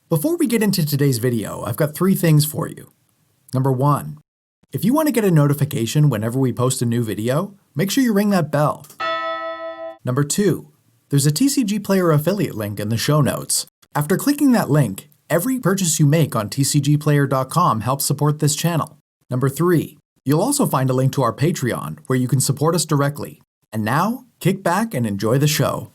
Before we get into today's video, I've got 3 things for you. Number 1, if you want to get a notification whenever we post a new video, make sure you ring that bell. Number 2, there's a TCG Player affiliate link in the show notes. After clicking that link, every purchase you make on tcgplayer.com helps support this channel. Number 3, you'll also find a link to our Patreon where you can support us directly. And now, kick back and enjoy the show.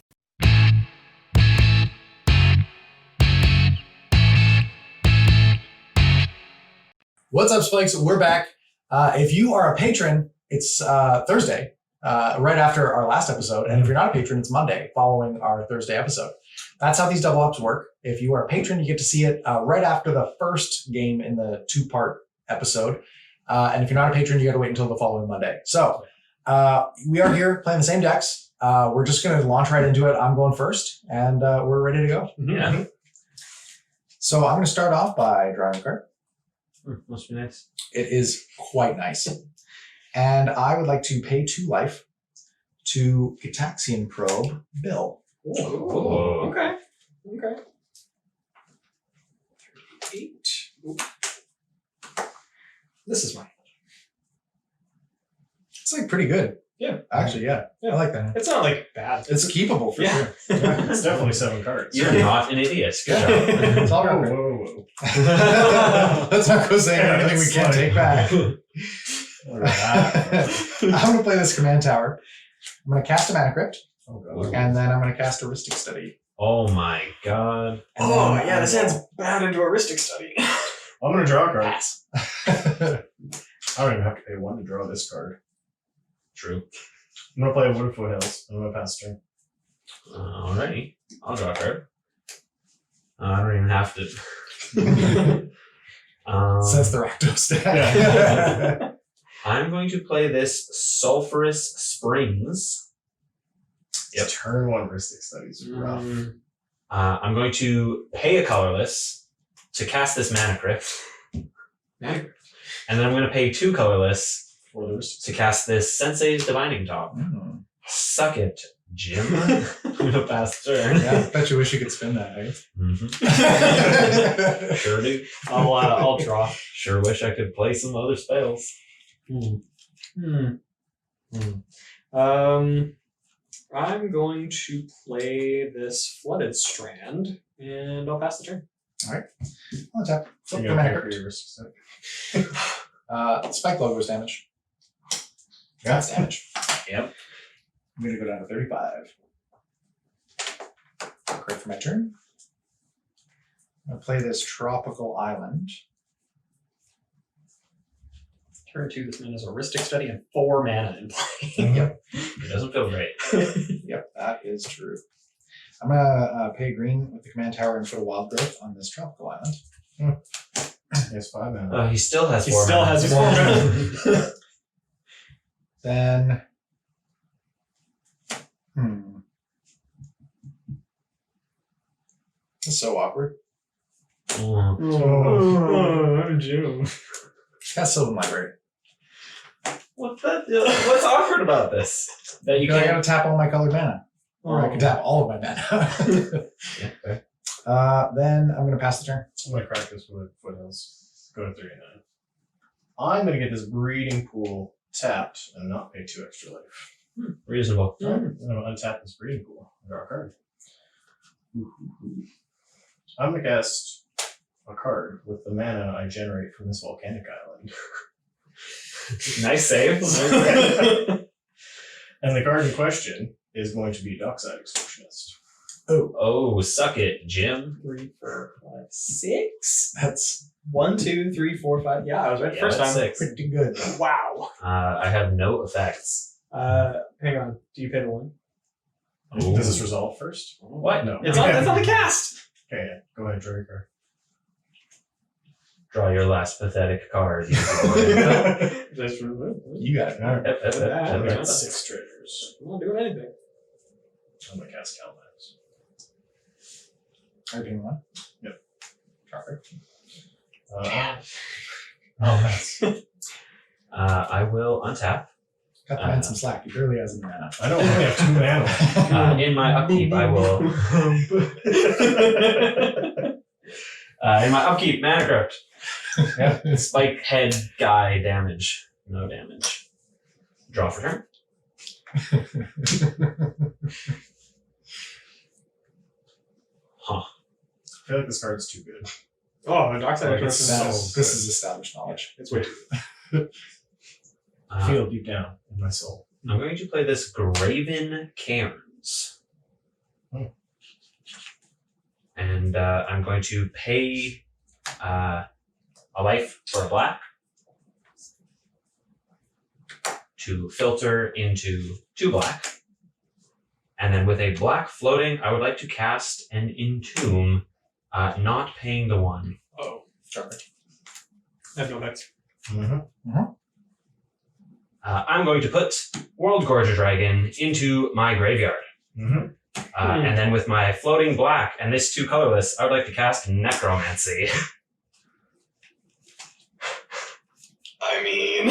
What's up, Spikes? We're back. If you are a patron, it's Thursday, right after our last episode. And if you're not a patron, it's Monday, following our Thursday episode. That's how these double ups work. If you are a patron, you get to see it right after the first game in the 2-part episode. And if you're not a patron, you got to wait until the following Monday. So we are here playing the same decks. We're just going to launch right into it. I'm going first, and we're ready to go. Yeah. So I'm going to start off by drawing a card. Must be nice. It is quite nice. And I would like to pay 2 life to Gitaxian Probe Bill. Oh, Okay. 8. Ooh. This is mine. It's like pretty good. Yeah. Actually, yeah. I like that. It's not like bad. It's keepable for sure. It's definitely 7 cards. You're not an idiot. Good Yeah. job. It's all right. Whoa. Let's not go saying anything we can't take back. I'm going to play this command tower. I'm going to cast a Mana Crypt, Oh, God. and then I'm going to cast a Heuristic Study. Oh my god. And Oh, then yeah, this hand's bad into Heuristic Study. I'm going to draw a card. Pass. I don't even have to pay 1 to draw this card. True. I'm going to play a Wood of Foothills. I'm going to pass turn. Alrighty. I'll draw a card. I don't even have to. Says the Rakdos deck. Yeah. I'm going to play this Sulphurous Springs. Yep. Turn 1 Heuristic Studies. Rough. I'm going to pay a colorless to cast this Mana Crypt. Mana And then I'm going to pay 2 colorless For the Heuristic to cast this Sensei's Divining Top. Mm. Suck it, Jim. I'm going to pass turn. Yeah, I bet you wish you could spin that, eh? Mm-hmm. Sure do. I'll draw. Sure wish I could play some other spells. I'm going to play this Flooded Strand, and I'll pass the turn. I'll tap. Flip You the gotta Mana pay for Crypt. your Heuristic Study. Spike Logo's damage. That's damage. Yep. I'm going to go down to 35. Great for my turn. I'm going to play this Tropical Island. Turn 2, this man has a Heuristic Study and 4 mana in play. Yep. It doesn't feel great. Yep, that is true. I'm going to pay green with the command tower and put a Wild Growth on this Tropical Island. He has 5 mana. Oh, he still has He 4 still mana. has 4 mana. Then, this is so awkward. Mm. Oh, Jim. Cast Sylvan Library. What's what's awkward about this? That you I can't. gotta tap all my colored mana. Or I can tap all of my mana. Yeah, okay. Then I'm gonna pass the turn. I'm going to crack this Wood of Foothills. Go to 39. I'm going to get this Breeding Pool tapped and not pay 2 extra life. Reasonable. I'm going to untap this Breeding Pool and draw a card. I'm going to cast a card with the mana I generate from this volcanic island. Nice save. And the card in question is going to be Dockside Excursionist. Oh, suck it, Jim. 3, 4, 5, 6. That's 1, 2, 3, 4, 5. Yeah, I was right the Yeah, first that's time. 6. pretty good. Wow. I have no effects. Hang on. Do you pay the 1? Ooh. Does this resolve first? What? No. It's on the cast. Okay, yeah. Go ahead, draw your card. Draw your last pathetic card. You Just remove it. You got it. All right. Yeah, I yeah. got 6 triggers. I'm not doing anything. I'm going to cast Kalamax. Are you doing one? Yep. Perfect. That's. I will untap. Cut the man some slack. He barely has any mana. I don't only have 2 mana. In my upkeep, I will. In my upkeep, mana crypt. Yeah. Spike head guy damage. No damage. Draw for turn. Huh. I feel like this card's too good. Oh, the Dockside Like, Exorcism. so This is established knowledge. It's way too I feel it deep down in my soul. I'm going to play this Graven Cairns. Hmm. And I'm going to pay a life for a black to filter into 2 black. And then with a black floating, I would like to cast an Entomb, not paying the 1. Oh, Sorry. I have no next. Mm-hmm. I'm going to put World Gorger Dragon into my graveyard. Mm-hmm. And then with my floating black and this 2 colorless, I would like to cast Necromancy. I mean,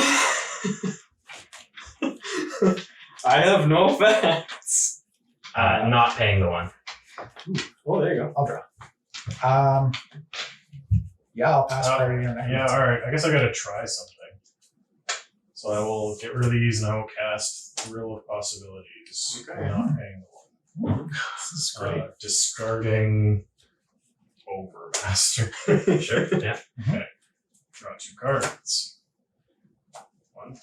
I have no facts. Not paying the 1. Oh, there you go. I'll draw. Yeah, I'll pass priority on that. Yeah, alright. I guess I gotta try something. So I will get rid of these and I will cast Thrill of Possibilities. Okay. Not paying the 1. This is great. Discarding Overmaster. Sure, yeah. Okay. Draw 2 cards. 1.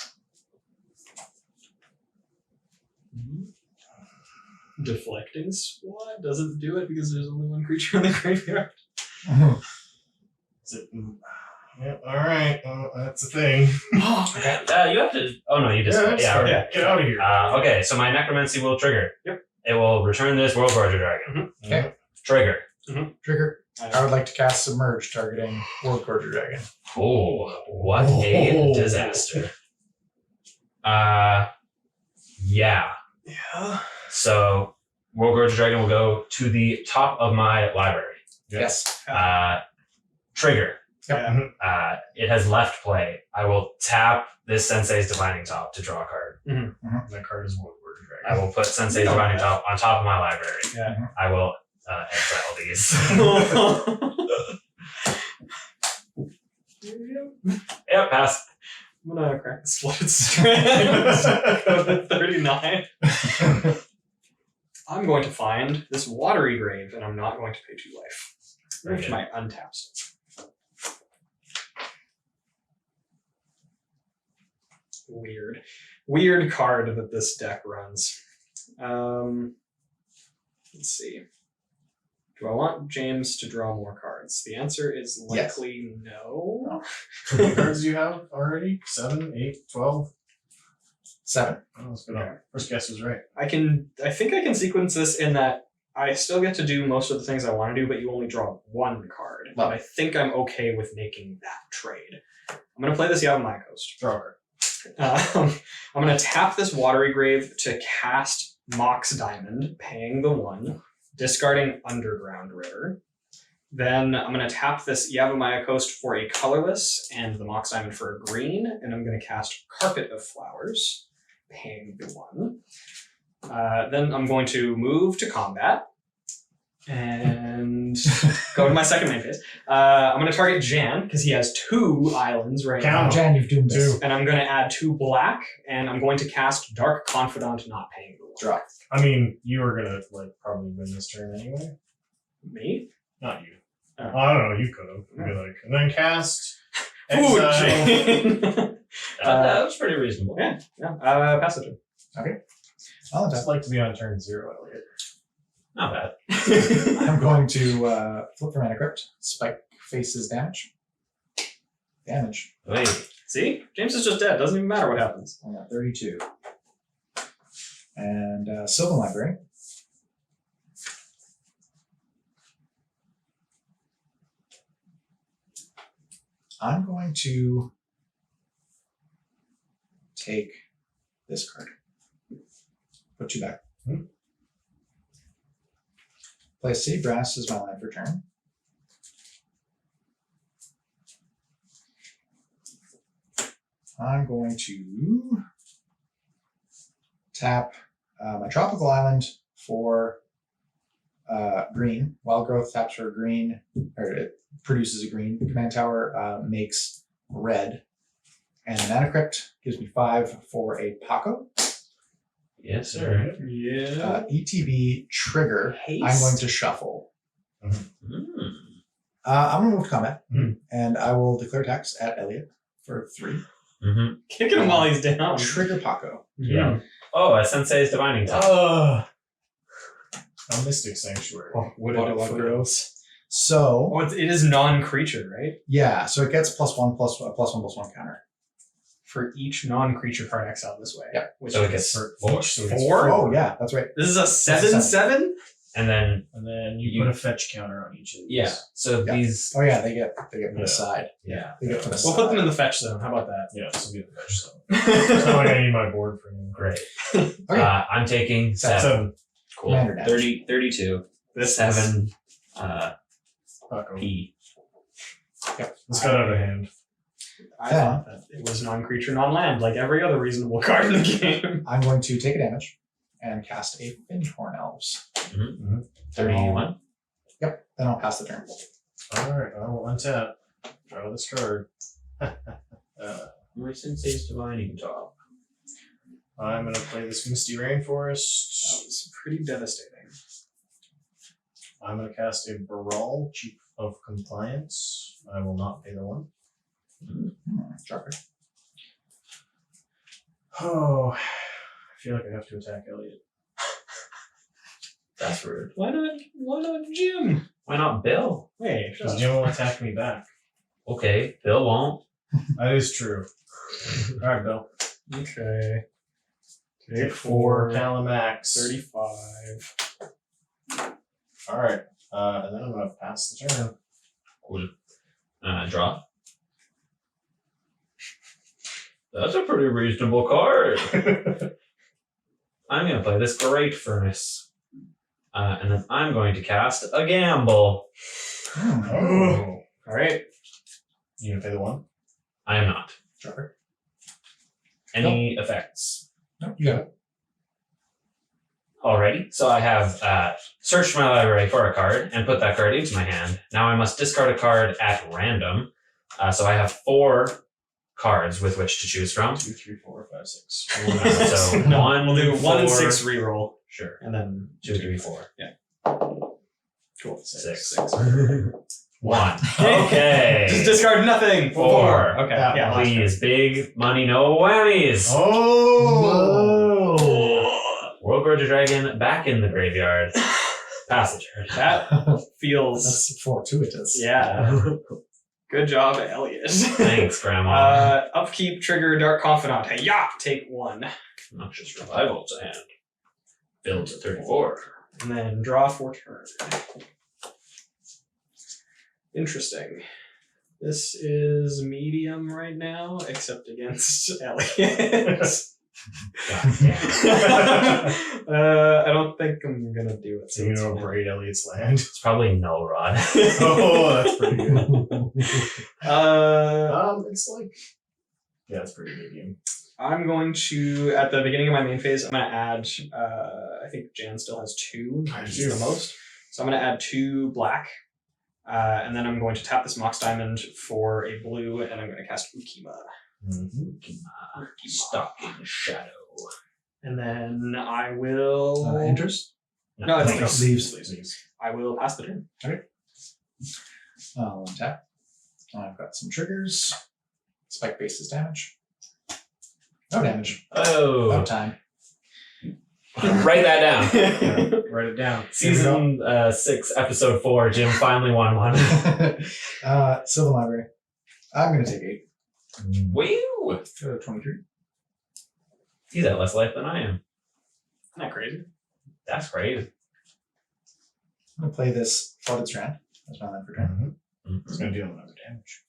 Deflecting Squad doesn't do it because there's only 1 creature in the graveyard. Is it? Yeah, alright. That's a thing. Okay. You have to. Oh no, you just. Yeah, get out of here. Okay, so my Necromancy will trigger. Yep. It will return this World Gorger Dragon. Okay. Trigger. Trigger. I would like to cast Submerge, targeting World Gorger Dragon. Oh, what a disaster. Yeah. Yeah. So World Gorger Dragon will go to the top of my library. Yes. Trigger. Yeah. It has left play. I will tap this Sensei's Divining Top to draw a card. That card is World Gorger I Dragon. will put Sensei's Divining Top on top of my library. Yeah. I will exile these. Yep, pass. I'm gonna crack this flooded strand. Go to 39. I'm going to find this watery grave, and I'm not going to pay 2 life. Move to my untapped stuff. Weird card that this deck runs. Let's see. Do I want James to draw more cards? The answer is likely no. How many cards do you have already? 7, 8, 12? 7. Oh, that's good. First guess was right. I think I can sequence this in that I still get to do most of the things I want to do, but you only draw 1 card. Love And I think I'm okay with making that trade. I'm going to play this Yavimaya Coast. Draw a card. I'm going to tap this Watery Grave to cast Mox Diamond, paying the 1, discarding Underground River. Then I'm going to tap this Yavimaya Coast for a colorless and the Mox Diamond for a green, and I'm going to cast Carpet of Flowers, paying the 1. Then I'm going to move to combat and go to my second main phase. I'm going to target Jan because he has 2 islands right now. Jan, you've doomed us. 2. And I'm going to add 2 black, and I'm going to cast Dark Confidant, not paying the 1. Draw. I mean, you were gonna probably win this turn anyway. Me? Not you. Oh. I don't know. You could have. You'd be like, and then cast. Ooh, exile. Jane. That was pretty reasonable. Yeah. Pass it. I'll I'd attack. just like to be on turn 0, Elliot. Not bad. I'm going to flip for Mana Crypt. Spike faces damage. Wait. See? James is just dead. Doesn't even matter what happens. I got 32. And Sylvan Library. I'm going to take this card. Put you back. Play City Brass as my land for turn. I'm going to tap my Tropical Island for green. Wild growth taps for green, or it produces a green. Command tower makes red. And Mana Crypt gives me 5 for a Paco. Yes, sir. Yeah. ETB trigger. Haste. I'm going to shuffle. Mm. I'm going to move to combat, Mhm. and I will declare attacks at Elliot for 3. Mm-hmm. Kicking him while he's down. Trigger Paco. Yeah. Oh, a Sensei's Divining Top. A Mystic Sanctuary. Wooded Wild foothills. So Oh, it is non-creature, right? yeah, so it gets +1/+1/+1 counter. For each non-creature card exiled this way. Yeah. Which So it is gets For 4. each, so it's 4? Oh yeah, that's right. This is a Seven. 7/7? And then, And then you You- put a fetch counter on each of these. yeah. So Yeah. these, Oh yeah, they get put Yeah. aside. yeah. They get put We'll aside. put them in the fetch zone. How about that? Yeah, this will be the fetch zone. It's not like I need my board for anything. Great. Okay. I'm taking 7. 7. Cool. Commander damage. 32. This 7 Paco. P. This got out of hand. I thought that it was non-creature, non-land, like every other reasonable card in the game. I'm going to take a damage and cast a Finhorn Elves. 31. Yep. Then I'll pass the turn. Alright, I will untap. Draw this card. My Sensei's Divining Top. I'm going to play this Misty That Rainforest. was pretty devastating. I'm going to cast a Baral, Chief of Compliance. I will not pay the 1. Shocker. Oh, I feel like I have to attack Elliot. That's rude. Why not Jim? Why not Bill? Wait, Because Jim will attack me back. Okay, Bill won't. That is true. Alright, Bill. Okay. Take 4, Kalamax. 35. Alright, and then I'm going to pass the turn. Cool. Draw. That's a pretty reasonable card. I'm going to play this Great Furnace. And then I'm going to cast a Gamble. Oh. Alright. You going to pay the 1? I am not. Shocker. Any effects? No, you got it. Alrighty. So I have searched my library for a card and put that card into my hand. Now I must discard a card at random. So I have 4 cards with which to choose from. 2, 3, 4, 5, 6. So No, 1, we'll do 1 and 4, 6 reroll. Sure. And then 2, 3, 4. Yeah. Cool. 6. 6. 1. Okay. Just discard nothing. 4. Okay. Yeah, Yeah. Please, big money, no whammies. Oh! World Gorger Dragon back in the graveyard. Passage. That feels. That's fortuitous. Yeah. Good job, Elliot. Thanks, Grandma. Upkeep, trigger, Dark Confidant. Hey-ya! Take 1. Noxious Revival to hand. Build to 34. And then draw for turn. Interesting. This is medium right now, except against Elliot. God damn. I don't think I'm gonna do it. So you know, raid Elliot's land. It's probably no rod. Oh, that's pretty good. Uh, It's like, yeah, it's pretty medium. I'm going to, at the beginning of my main phase, I'm going to add, I think Jan still has 2, I which do. is the most. So I'm going to add 2 black, and then I'm going to tap this Mox Diamond for a blue, and I'm going to cast Ukima. Stalking Shadow. And then I will... Enters. No, it's Leaves. I will pass the turn. I'll untap. I've got some triggers. Spike bases damage. No damage. Oh. About time. Write that down. Write it down. Season 6, episode 4. Jim finally won one. Sylvan Library. I'm going to take 8. Woo! 23. He's at less life than I am. Isn't that crazy? That's crazy. I'm going to play this Flooded Strand. That's my land for turn. It's going to deal another damage.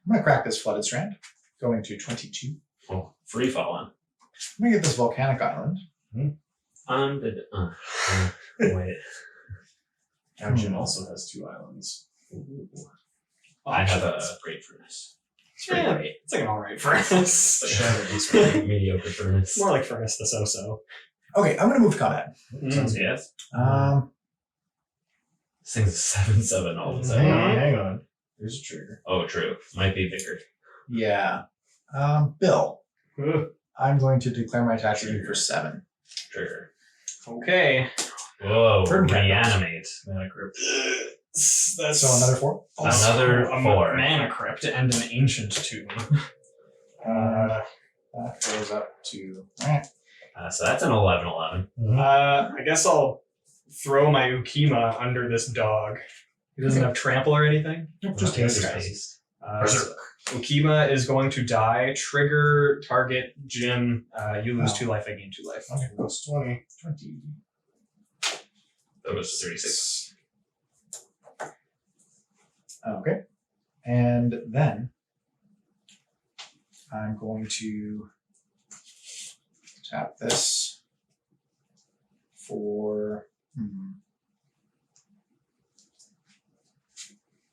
I'm going to crack this Flooded Strand. Going to 22. Oh, free falling. I'm going to get this Volcanic Island. Wait. Now Jim also has 2 islands. I have a great furnace. It's pretty Yeah, great. it's like an alright furnace. Mediocre furnace. More like furnace the so-so. Okay, I'm going to move to combat. Yes. I'm This thing's a 7/7 all of a sudden. Hang on. There's a trigger. Oh, true. Might be bigger. Yeah. Bill, Ugh. I'm going to declare my attack to you for 7. Trigger. Okay. Whoa, Bird cat. reanimate. Mana crypt. That's So another 4. Another a 4. mana crypt and an ancient tomb. That goes up to. So that's an 11/11. I guess I'll throw my Ukima under this dog. He doesn't have trample or anything. Just Okay, haste, just guys. Haste. So Ukima is going to die. Trigger, target, Jim. You lose Wow. 2 life, I gain 2 life. Okay, that's 20. 20. That was 36. Okay. And then I'm going to tap this for.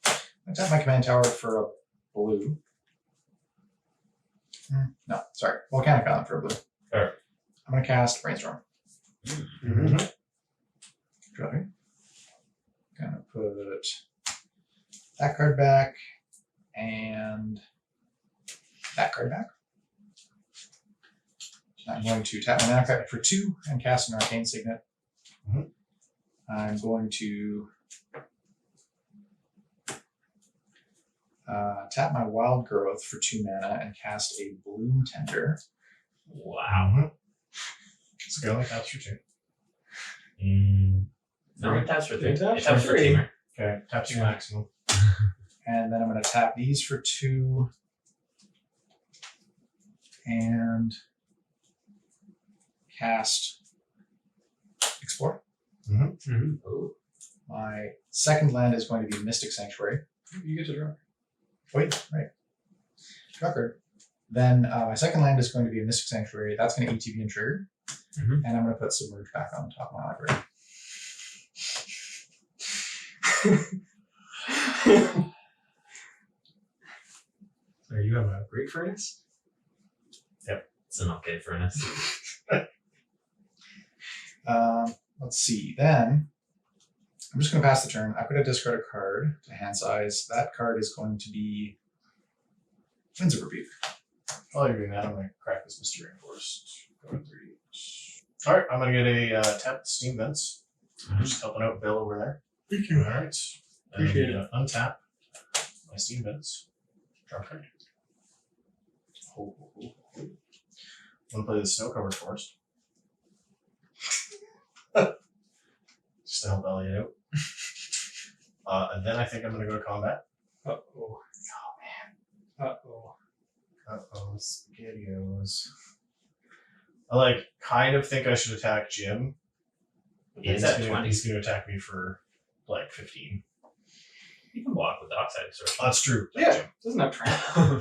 I tap my command tower for a blue. No, sorry. Volcanic Island for a blue. Alright. I'm going to cast Brainstorm. Mm-hmm. Okay. Gonna put that card back and that card back. I'm going to tap my mana card for 2 and cast an Arcane Signet. Mhm. I'm going to tap my Wild Growth for 2 mana and cast a Bloom Tender. Wow. So go like that's for 2. No, it taps for 3. It taps It taps for for three. 2. Okay, taps your maximum. And then I'm going to tap these for 2 and cast Explore. Ooh. My second land is going to be Mystic Sanctuary. You get to draw. Wait, right. Draw card. Then my second land is going to be a Mystic Sanctuary. That's going to ETB and trigger. Mhm. And I'm going to put Submerge back on top of my library. Are you have a great furnace? It's an okay furnace. Let's see. Then I'm just going to pass the turn. I'm going to discard a card to hand size. That card is going to be Winds of Rebuke. While you're doing that, I'm going to crack this Mystery Rainforest. Go to 3. Alright, I'm going to get a tap Steam Vents. Just helping out Bill over there. Thank you. Alright. Appreciate it. Untap my Steam Vents. Draw card. Want to play the Snow Covered Forest. Just to help Elliot out. And then I think I'm going to go to combat. Uh-oh. Oh, man. Uh-oh. Uh-oh, SpaghettiOs. I kind of think I should attack Jim. But then He's at gonna- 20. He's going to attack me for 15. You can block with Dockside Sword. That's true. Yeah. Jim. Doesn't have trample.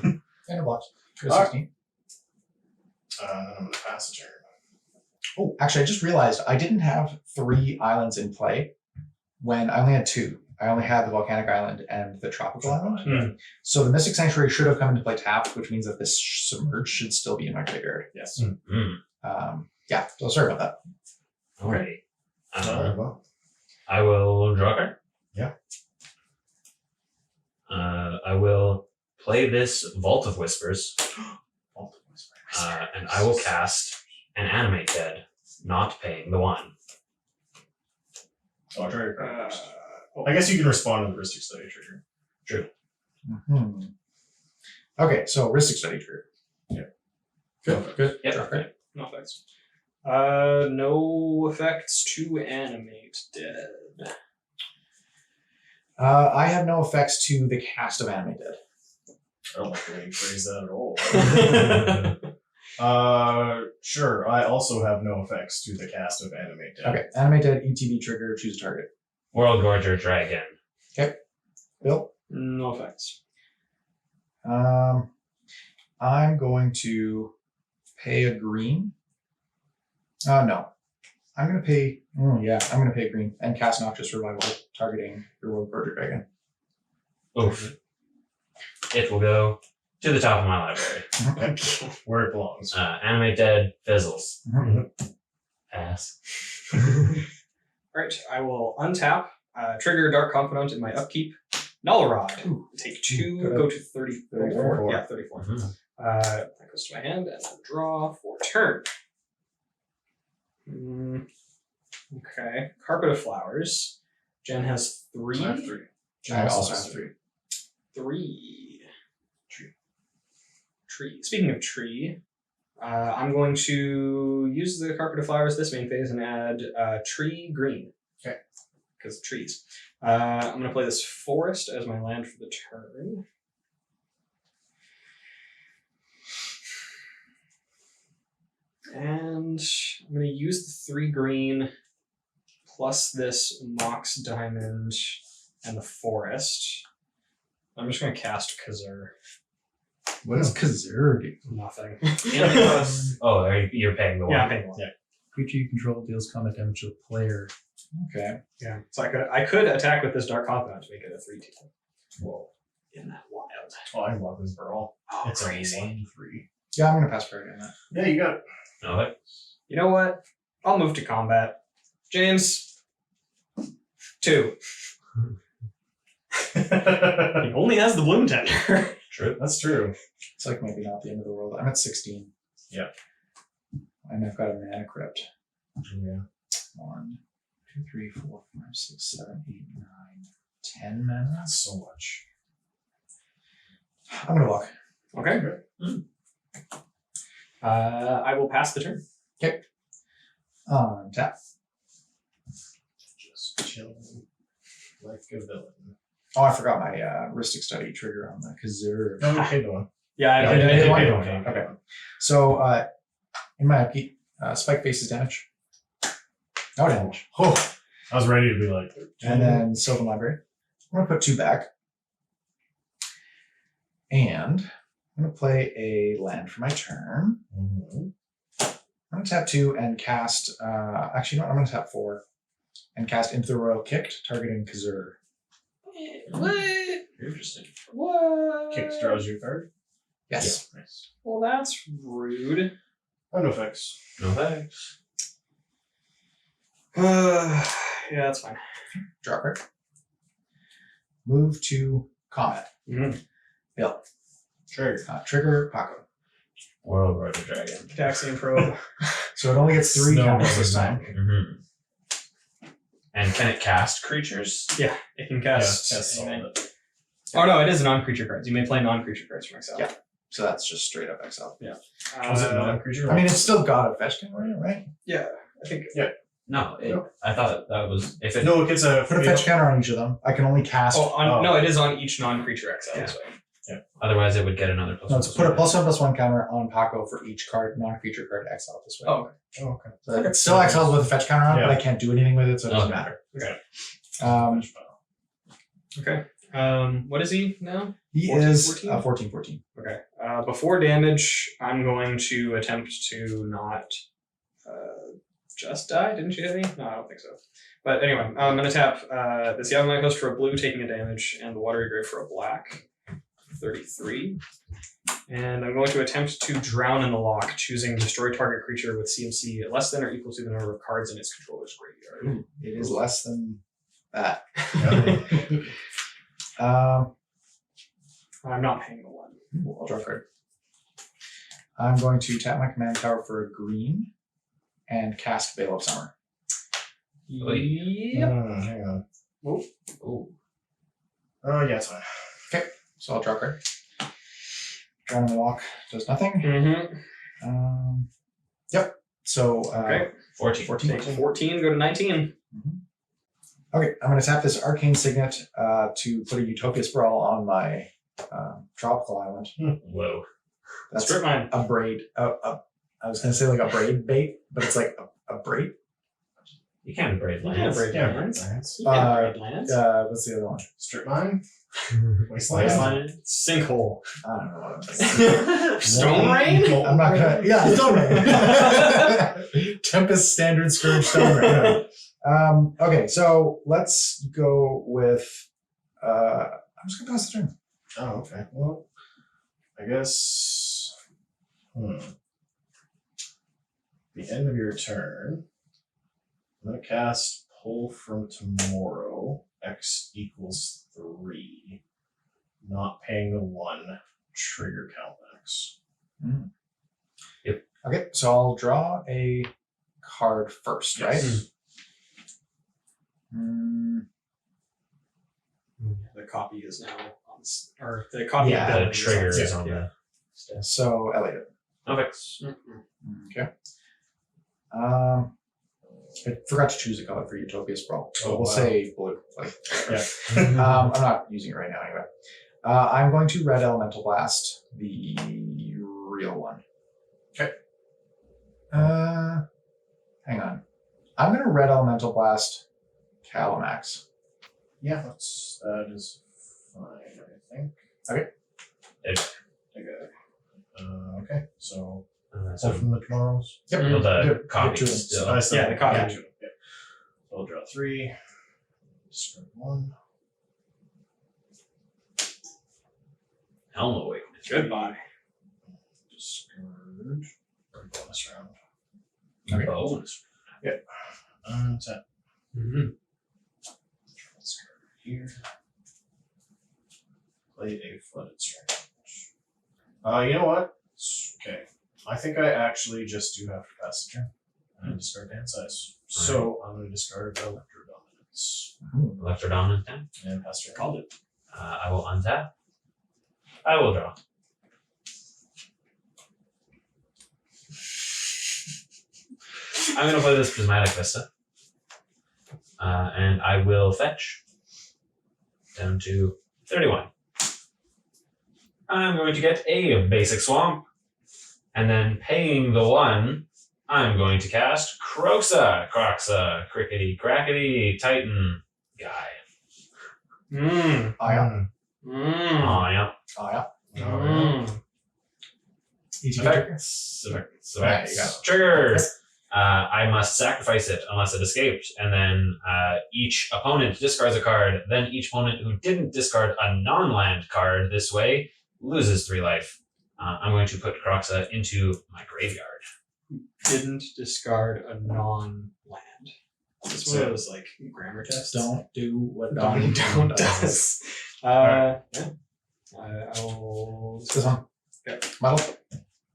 And a box. Go to Alright. 16. Then I'm going to pass a turn. Oh, actually, I just realized I didn't have 3 islands in play when I only had 2. I only had the Volcanic Island and the Tropical Island. Hmm. So the Mystic Sanctuary should have come into play tapped, which means that this Submerge should still be in my graveyard. Yes. Yeah, so sorry about that. Alrighty. Alright, well. I will draw a card. Yeah. I will play this Vault of Whispers, and I will cast an Animate Dead, not paying the 1. Oh, I'll draw your card first. I guess you can respond to the Ristic Study trigger. Mhm. Okay, so Ristic Study trigger. Good. Yep. Draw card. No effects. No effects to animate dead. I have no effects to the cast of Animate Dead. I don't like the way you phrase that at all. Sure. I also have no effects to the cast of Animate Dead. Okay, Animate Dead, ETB trigger, choose a target. World Gorger Dragon. Bill? No effects. I'm going to pay a green. No. I'm going to pay, I'm going to pay a green and cast Noxious Revival, targeting your World Gorger Dragon. Oof. It will go to the top of my library. Where it belongs. Animate Dead fizzles. Mhm. Pass. Alright, I will untap. trigger Dark Confidant in my upkeep. Null Rod. Ooh. Take 2, Good. go to 34. 34. Yeah, 34. Mhm. That goes to my hand, and then draw for turn. Okay. Carpet of Flowers. Jen has 3. I have 3. I also have 3. 3. Tree. Tree. Speaking of tree, I'm going to use the Carpet of Flowers this main phase and add tree green. Okay. Because of trees. I'm going to play this forest as my land for the turn. And I'm going to use the 3 green plus this Mox Diamond and the forest. I'm just going to cast Kazur. What does Kazur do? Nothing. Oh, you're paying the one. Yeah, I'm paying 1. Yeah. Creature you control deals combat damage to a player. Okay. Yeah. So I could attack with this Dark Confidant to make it a 3/2. Whoa. Isn't that wild? Oh, I can block this barrel. Oh, It's crazy. a 1/3. Yeah, I'm going to pass priority on that. Yeah, you got it. No, that- You know what? I'll move to combat. James. 2. He only has the bloom tender. True. That's true. It's like maybe not the end of the world. I'm at 16. Yeah. And I've got a mana crypt. Yeah. 1, 2, 3, 4, 5, 6, 7, 8, 9, 10 mana. That's so much. I'm gonna walk. Okay. I will pass the turn. Tap. Just chill like a villain. Oh, I forgot my Ristic Study trigger on the Kazur. No, okay, go on. Yeah, I did did. one. Okay. So in my upkeep, Spike faces damage. No damage. Oh, I was ready to be like. And then Sylvan Library. I'm gonna put 2 back. And I'm gonna play a land for my turn. Mhm. I'm gonna tap 2 and cast. Actually, no, I'm gonna tap 4 and cast Into the Royal Kicked, targeting Kazur. What? Interesting. What? Kicks draws you a card. Yes. Yeah, nice. Well, that's rude. Oh, no effects. No thanks. Yeah, that's fine. Draw card. Move to combat. Mm-hmm. Bill. Trigger. Trigger Paco. World Road Dragon. Taxi and probe. So it only gets 3 No counters more this than time. Mm-hmm. And can it cast creatures? Yeah, it can Yeah, cast. that's all anything. of it. Oh no, it is non-creature cards. You may play non-creature cards from exile. Yeah. So that's just straight up XL. Was it non-creature? I mean, it's still got a fetch counter, right? Yeah, I think. No, No. I thought that was if it. No, it gets a Put a fetch counter on each of them. I can only cast. Oh, no, it is on each non-creature exile. Yeah. This way. Otherwise, it would get another plus. No, one, it's put a +1/+1 counter on Paco for each card, non-creature card exiled this way. Oh, Oh, okay. So it still exiles with a fetch counter on, Yeah. but I can't do anything with it, so it doesn't Okay. matter. Okay. okay. What is he now? He 14, is 14? 14/14. Okay. Before damage, I'm going to attempt to not just die. Didn't you hit me? No, I don't think so. But anyway, I'm going to tap this Yavimaya Coast for a blue, taking a damage, and the Watery Grave for a black. 33. And I'm going to attempt to drown in the lock, choosing destroy target creature with CMC less than or equal to the number of cards in its controller's graveyard. It is less than that. I'm not paying the 1. I'll draw a card. I'm going to tap my command tower for a green and cast Veil of Summer. Yep. Hang on. Ooh. Oh, yeah, it's fine. So I'll draw a card. Drown in the lock does nothing. Mm-hmm. Yep. So Okay. 14. 14. Take 14, go to 19. Okay, I'm going to tap this Arcane Signet to put a Utopia Sprawl on my tropical island. Whoa. That's Strip mine. a braid. I was going to say like a braid bait, but it's like a braid. You can't braid You can't lands. braid Yeah, lands. lands. You can't braid lands. What's the other one? Strip mine. Wasteland. Wasteland. Sinkhole. I don't know what I'm Stone Rain? I'm not going to. Yeah, Stone Rain. Tempest Standard Scourge Stone Rain. Okay, so let's go with. I'm just going to pass the turn. Oh, okay. Well, I guess. The end of your turn, I'm going to cast Pull from Tomorrow. X equals 3. Not paying the 1. Trigger Kalamax. Okay, so I'll draw a card first, right? Yes. The copy is now on, or the copy Yeah, of The ability trigger is on on yeah. the. So Elliot. No fix. Okay. I forgot to choose a color for Utopia Sprawl, so Oh, we'll wow. say blue. Like, Yeah. I'm not using it right now anyway. I'm going to red elemental blast the real one. Okay. Hang on. I'm going to red elemental blast Kalamax. Yeah, that is fine, I think. Okay. Okay, so So from the tomorrows. yep. well, the Good. copy Good to is still. I still Yeah, the copy. Yeah. Yeah. So I'll draw 3. Discard 1. Helm Awakening. Goodbye. Discard. Or bonus round. Okay. Bonus. Untap. Mm-hmm. Discard here. Play a flooded strange. You know what? Okay. I think I actually just do have to pass the turn. And discard hand size. So I'm going to discard Electro Dominance. Electro Dominant then. And pass turn. Called it. I will untap. I will draw. I'm going to play this Prismatic Vista. And I will fetch down to 31. I'm going to get a basic swamp. And then paying the 1, I'm going to cast Kroxa, Crickety, Crackety, Titan guy. Mm. Oh, yeah. Mm. Oh, yeah. Oh, yeah. Mm. Easy trigger. Effects. Yeah, you got it. Triggers. I must sacrifice it unless it escaped. And then each opponent discards a card. Then each opponent who didn't discard a non-land card this way loses 3 life. I'm going to put Kroxa into my graveyard. Didn't discard a non-land. This one of those like grammar tests. Don't do what Don't does. Yeah. I'll This one. Okay. Metal.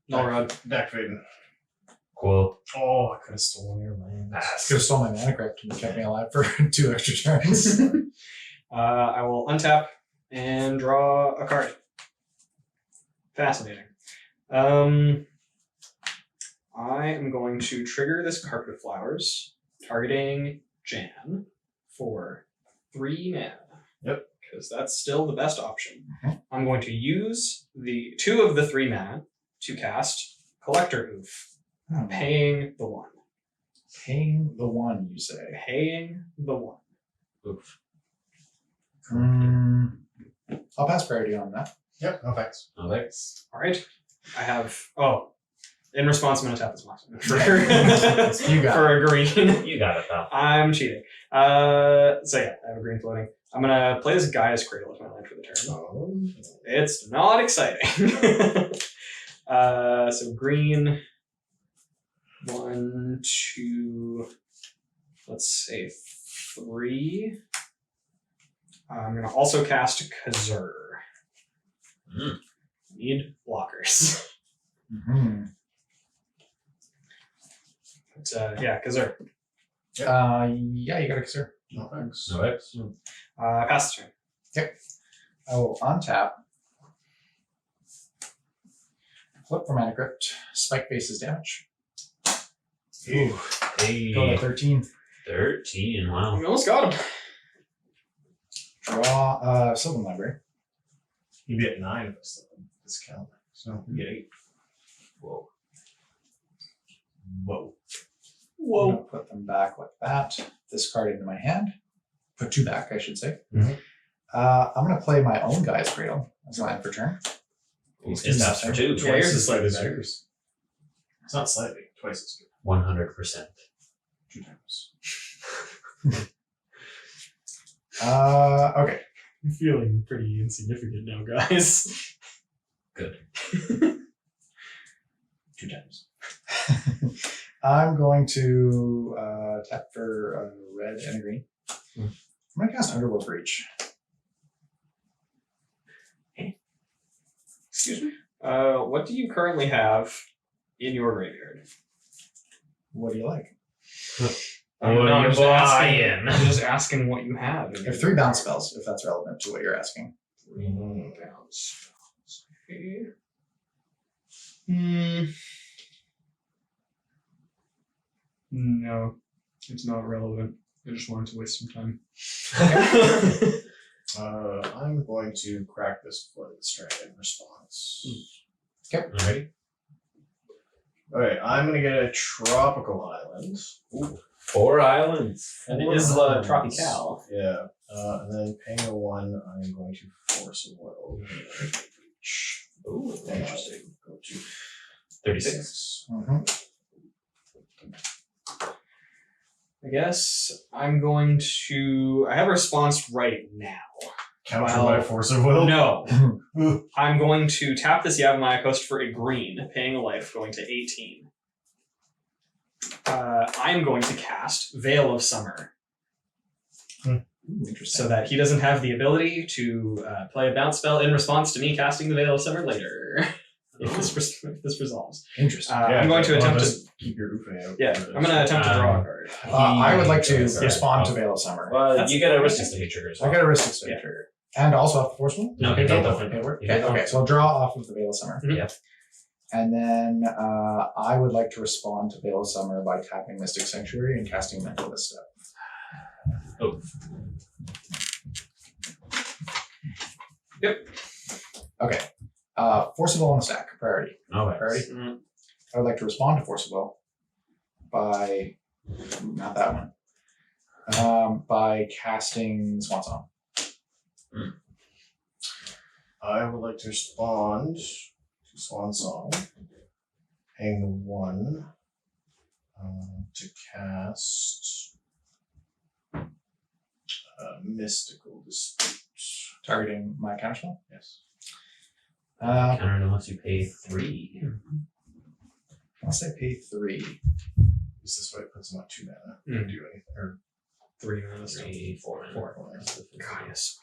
no rod. Deactivating. Cool. Oh, I could have stolen your land. Pass. Could have stolen my mana crypt and kept me alive for 2 extra turns. I will untap and draw a card. Fascinating. I am going to trigger this Carpet of Flowers, targeting Jan for 3 mana. Yep. Because that's still the best option. Mhm. I'm going to use the 2 of the 3 mana to cast Collector Oof, paying the 1. Paying the 1, you say. Paying the 1. Oof. I'll pass priority on that. Yep, no thanks. No thanks. All right. I have. In response, I'm going to tap this monster You got for a green. You got it, pal. I'm cheating. So yeah, I have a green floating. I'm gonna play this Gaia's Cradle as my land for the turn. It's not exciting. So green. 1, 2. Let's say 3. I'm gonna also cast Kazur. Mm. Need blockers. Mm-hmm. But, yeah, Kazur. Yeah, you got it, sir. No thanks. No thanks. Pass the turn. I will untap. Flip for mana crypt. Spike faces damage. Ooh. Hey. Go to 13. 13. Wow. We almost got him. Draw Sylvan Library. You'd be at 9 if I still had this count. So you get 8. Whoa. Whoa. I'm gonna put them back like that. This card into my hand. Put 2 back, I should say. Mhm. I'm going to play my own Guy's Cradle as a land for turn. It's taps for 2. Yeah, yours Twice is as slightly good as better. yours. It's not slightly. Twice as good. 100%. 2 times. Okay. I'm feeling pretty insignificant now, guys. Good. 2 times. I'm going to tap for a red and a green. I'm gonna cast Underworld Breach. Excuse me? What do you currently have in your graveyard? What do you like? What are you buying? I'm just asking what you have. I have 3 bounce spells, if that's relevant to what you're asking. 3 bounce spells. Okay. No, it's not relevant. I just wanted to waste some time. I'm going to crack this flooded strand in response. Okay. Alrighty. Okay, I'm gonna get a tropical island. Ooh, 4 islands. And it 4 is islands. Tropical. Yeah. And then paying a 1, I'm going to force a will. Ooh, interesting. Go to 36. Mhm. I guess I'm going to. I have a response right now. Counter Well, by force of will. No. I'm going to tap this Yavimaya Coast for a green, paying a life, going to 18. I'm going to cast Veil of Summer Interesting. so that he doesn't have the ability to play a bounce spell in response to me casting the Veil of Summer later. if this resolves. Interesting. I'm going to attempt to. just keep your Ufe out. Yeah, I'm going to attempt to draw a card. I would like to Yeah. respond to Veil of Summer. Well, That's- you get a Ristic Stimmy trigger as well. I got a Ristic Stimmy Yeah. trigger. And also off the Force One? No, he Okay, don't. okay, He okay, don't. okay, so I'll draw off of the Veil of Summer. Mhm. Yep. And then I would like to respond to Veil of Summer by tapping Mystic Sanctuary and casting Mental Misstep. Oh. Yep. Okay. Force of Will on the stack, priority. Okay. Priority. Mhm. I would like to respond to Force of Will by, not that one, by casting Swan Song. I would like to respond to Swan Song, paying the 1 to cast Mystical Dispute. Targeting my counterspell? Yes. Counter unless you pay 3. Unless I pay 3. Is this way it puts him on 2 mana? Mm. Can do anything. Or 3 minutes. 3, 4, and 4. 4. God, yes.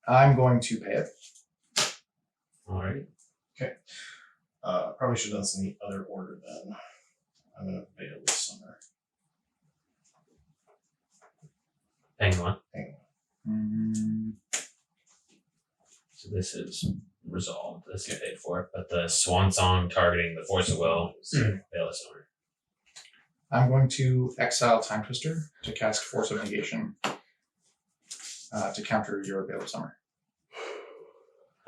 I'm going to pay it. Alright. Probably should have done this in the other order then. I'm going to Veil of Summer. Hang on. Mm, So this is resolved. This is paid for. But the Swan Song targeting the Force of Will is Mm. Veil of Summer. I'm going to exile Time Twister to cast Force of Negation to counter your Veil of Summer.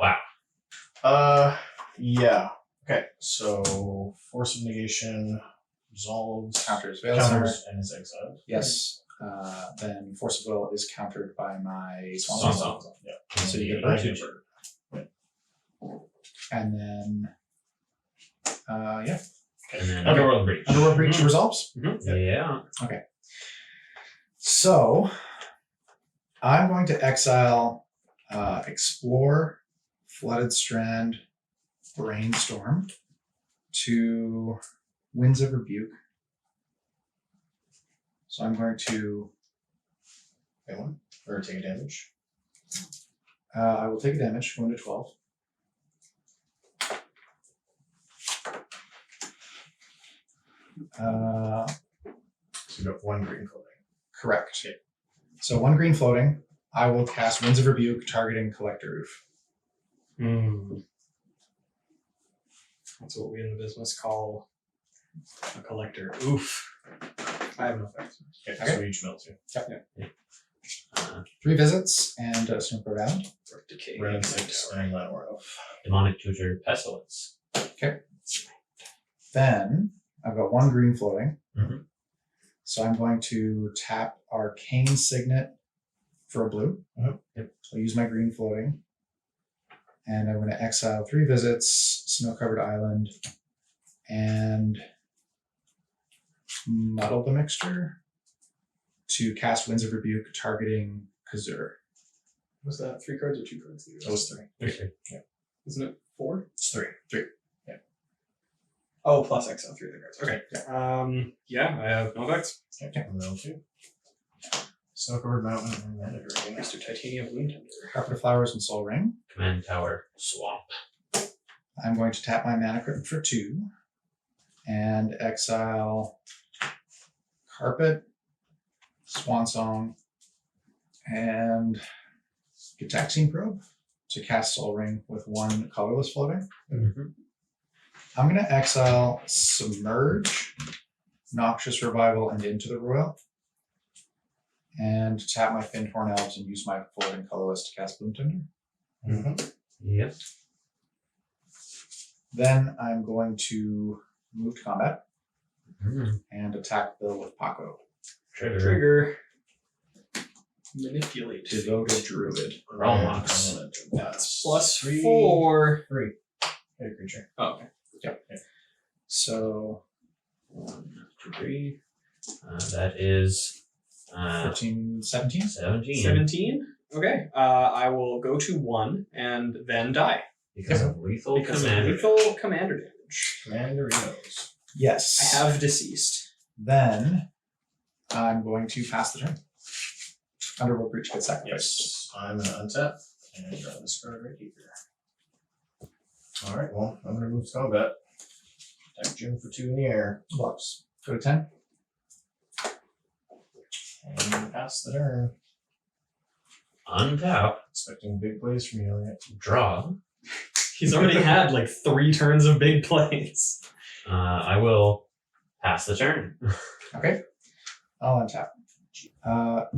Wow. Yeah. Okay, so Force of Negation resolves, Counters Veil of Summer. counters, and is exiled. Yes. Then Force of Will is countered by my Swan Swan Song. Song. Yeah. So you get Right. a bird. And then, yeah. And then Okay. Underworld Breach. Underworld Breach resolves. Yeah. So I'm going to exile Explore, Flooded Strand, Brainstorm to Winds of Rebuke. So I'm going to, Pay 1 or take a damage. I will take a damage, going to 12. So you got 1 green floating. Correct. So 1 green floating. I will cast Winds of Rebuke targeting Collector Roof. That's what we in the business call a collector. Oof. I have no effects. Okay, Okay. so each mill 2. 3 visits and Snowcrow Down. Decay. Random 6 and Lanor Elf. Demonic Tutor Pestilence. Then I've got 1 green floating. Mhm. So I'm going to tap Arcane Signet for a blue. Mhm. I'll use my green floating. And I'm going to exile 3 visits, Snow Covered Island, and Muddle the Mixture to cast Winds of Rebuke targeting Kazur. Was that 3 cards or 2 cards? Those 3. Okay. Isn't it 4? It's 3. 3. Oh, plus XL 3 other cards. Okay. Yeah. Yeah, I have no effects. Okay, mill 2. Snow-covered mountain and Mandarin. Next to titanium bloom tender. Carpet of Flowers and Soul Ring. Command Tower Swamp. I'm going to tap my mana crypt for 2 and exile Carpet, Swan Song, and Gitaxian Probe to cast Soul Ring with 1 colorless floating. Mm-hmm. I'm going to exile Submerge, Noxious Revival, and Into the Royal. And tap my Findhorn Elves and use my floating colorless to cast Bloom Tender. Mm-hmm. Yep. Then I'm going to move to combat Mm-hmm. and attack Bill with Paco. Trigger. Manipulate. Devoted Druid. Kalamax. That's Plus three. 4. 3. Hit a creature. Oh, okay. So 1, 3. That is 13, 17? 17. 17. Okay. I will go to 1 and then die. Because of lethal Because of commander. lethal commander damage. Mandarinos. Yes. I have deceased. Then I'm going to pass the turn. Underworld Breach gets sacrificed. Yes. I'm going to untap and draw this card right here. Alright, well, I'm going to move to combat. Attack Jim for 2 in the air. Blocks. Go to 10. And pass the turn. Untap. Expecting big plays from you, Elliot. Draw. He's already had like 3 turns of big plays. I will pass the turn. Okay. I'll untap.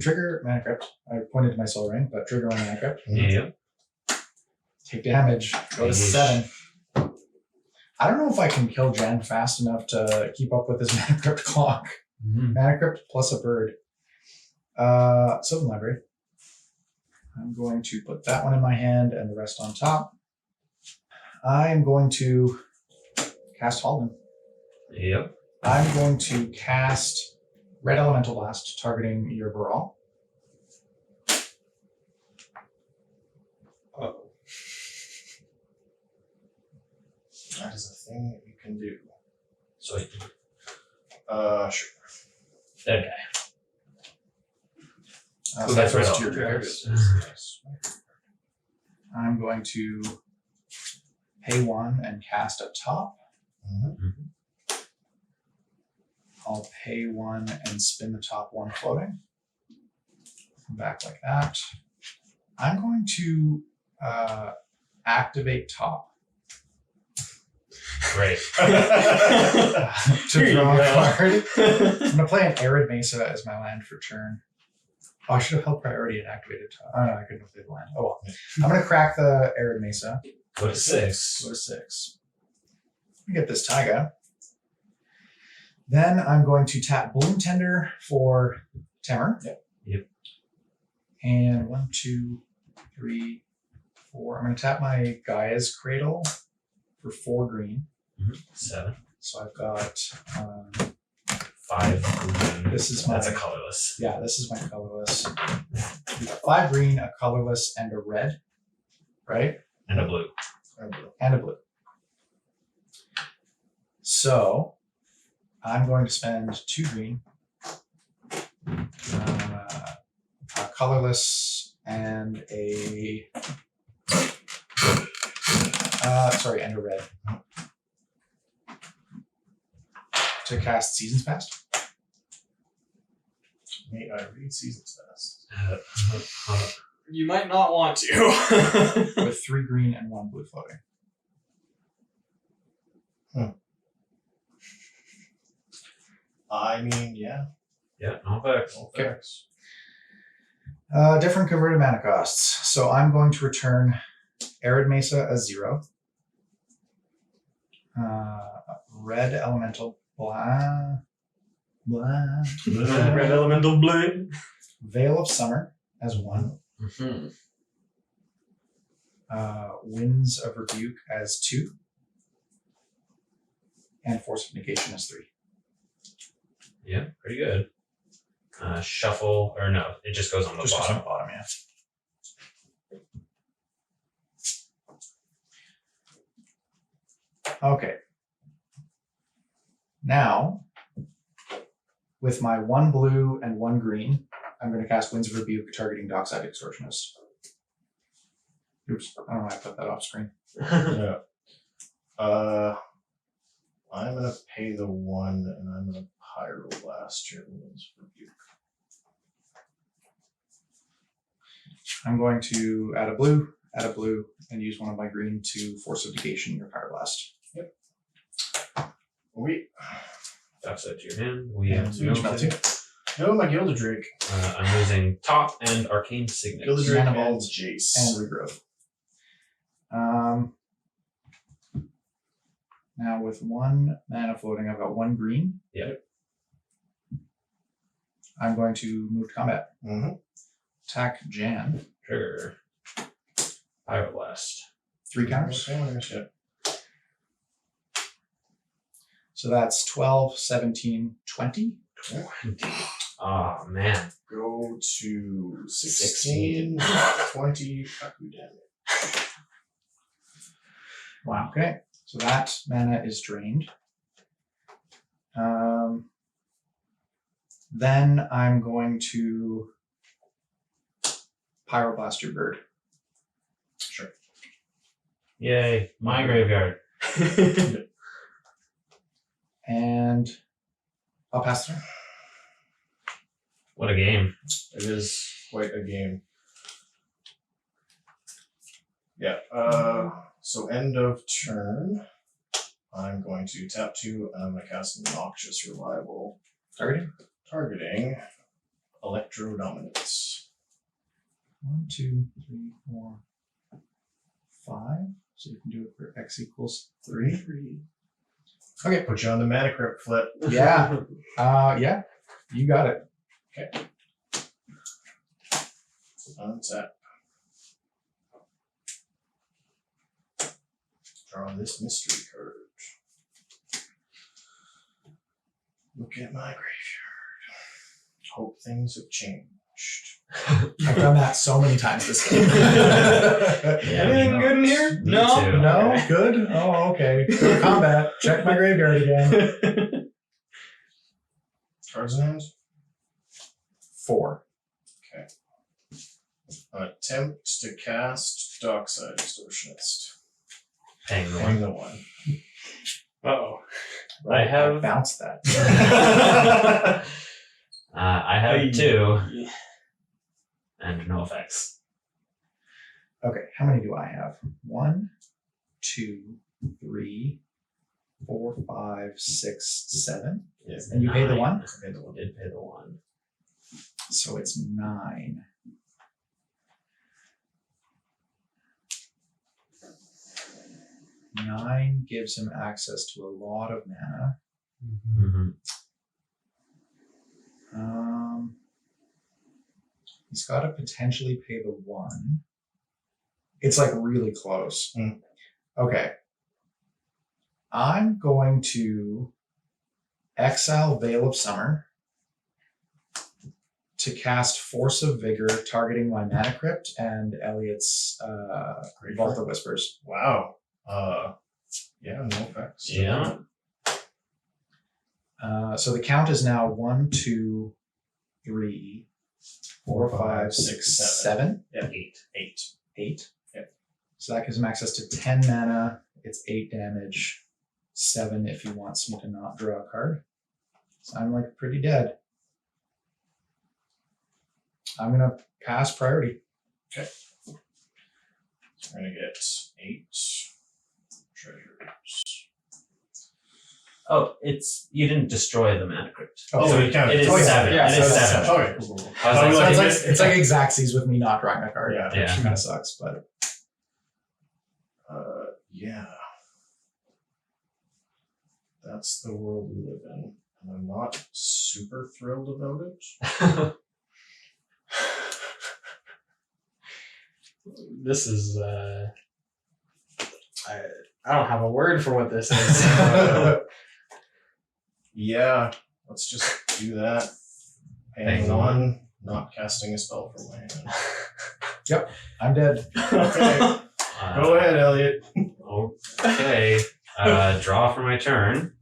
Trigger Mana Crypt. I pointed to my Soul Ring, but trigger my Mana Crypt. Yep. Take damage. Go to Yeesh. 7. I don't know if I can kill Jen fast enough to keep up with this Mana Crypt clock. Mm-hmm. Mana Crypt plus a bird. Sylvan Library. I'm going to put that one in my hand and the rest on top. I'm going to cast Halden. Yep. I'm going to cast Red Elemental Blast, targeting your Baral. Oh. That is a thing that you can do. So Sure. that guy. So Who that gets Red goes to your Elemental? graveyard. Yes. I'm going to pay 1 and cast up top. Mhm. I'll pay 1 and spin the top 1 floating. Come back like that. I'm going to activate top Great. to Here you draw a go. card. I'm going to play an Arid Mesa as my land for turn. Oh, I should have held priority and activated top. Oh, no, I couldn't have played the land. Oh, well. I'm going to crack the Arid Mesa. Go to 6. Go to 6. Let me get this Taiga. Then I'm going to tap Bloom Tender for Temur. Yep. And 1, 2, 3, 4. I'm going to tap my Gaia's Cradle for 4 green. 7. So I've got 5 green. This is That's my- a colorless. Yeah, this is my colorless. We've got 5 green, a colorless, and a red, right? And a blue. And a blue. So I'm going to spend 2 green, a colorless, and and a red to cast Seasons Past. May I read Seasons Past? You might not want to. With 3 green and 1 blue floating. I mean, yeah. Yeah, no effects. All facts. Different converted mana costs. So I'm going to return Arid Mesa as 0. Red Elemental blah. Red elemental blade. Veil of Summer as 1. Mm-hmm. Winds of Rebuke as 2. And Force of Negation as 3. Yeah, pretty good. Shuffle, or no, it just goes on the Just goes bottom. on the bottom, yeah. Okay. Now, with my 1 blue and 1 green, I'm going to cast Winds of Rebuke targeting Dockside Extortionist. Oops, I don't know why I put that off screen. Yeah. I'm gonna pay the 1, and I'm gonna Pyroblast your Winds of Rebuke. I'm going to add a blue, and use one of my green to Force of Negation your Pyroblast. Wait. Dockside to your hand. We And have so you spell two. No, my Gilded Drake. I'm losing top and arcane signet. Gilded Drake and Manifold Jace. And Regrowth. Now with 1 mana floating, I've got 1 green. Yep. I'm going to move to combat. Mm-hmm. Attack Jan. Trigger. Pyroblast. 3 counters. Okay. So that's 12, 17, 20. 20. Oh, man. Go to 16, 20, Kaku damage. Wow. Okay. So that mana is drained. Then I'm going to Pyroblast your bird. Sure. Yay. My graveyard. And I'll pass through. What a game. It is quite a game. Yeah. So end of turn. I'm going to tap 2, and I'm going to cast Noxious Revival. Targeting Electro Dominance. 1, 2, 3, 4, 5. So you can do it for X equals 3. Okay. Put you on the Mana Crypt flip. Yeah. Yeah. You got it. Okay. Untap. Draw this mystery card. Look at my graveyard. Hope things have changed. I've done that so many times this game. Anything good in here? Me No. too. No? Good? Oh, okay. Go to combat. Check my graveyard again. Cards in hand? 4. Attempt to cast Dockside Extortionist. Paying the Paying one. the 1. Uh-oh. I have- bounced that. I have 2. And no effects. Okay, how many do I have? 1, 2, 3, 4, 5, 6, 7. It's And you pay the 9. 1? I paid the 1. Did pay the 1. So it's 9. Nine gives him access to a lot of mana. Mm-hmm. He's got to potentially pay the 1. It's like really close. Mm. Okay. I'm going to exile Veil of Summer to cast Force of Vigor, targeting my Mana Crypt and Elliot's Vault of Whispers. Wow. Yeah, no effects. Yeah. So the count is now 1, 2, 3, 4, 5, 6, 7. Yeah. 8. 8. Yeah. So that gives him access to 10 mana. It's 8 damage. 7 if he wants me to not draw a card. So I'm like pretty dead. I'm gonna pass priority. Okay. So we're gonna get 8 treasures. Oh, you didn't destroy the Mana Crypt. Oh, so So you count it it. is Oh, yeah. 7. Yeah, it so is that's 7. Okay, cool. I was Oh, like, like, It's like Xaxes with me not drawing a card. Yeah. Yeah. Which kind of sucks, but Yeah. That's the world we live in. And I'm not super thrilled about it. This is I don't have a word for what this is. Yeah, let's just do that. Paying Paying 1, not casting a spell for land. I'm dead. Okay, go ahead, Elliot. Okay. Draw for my type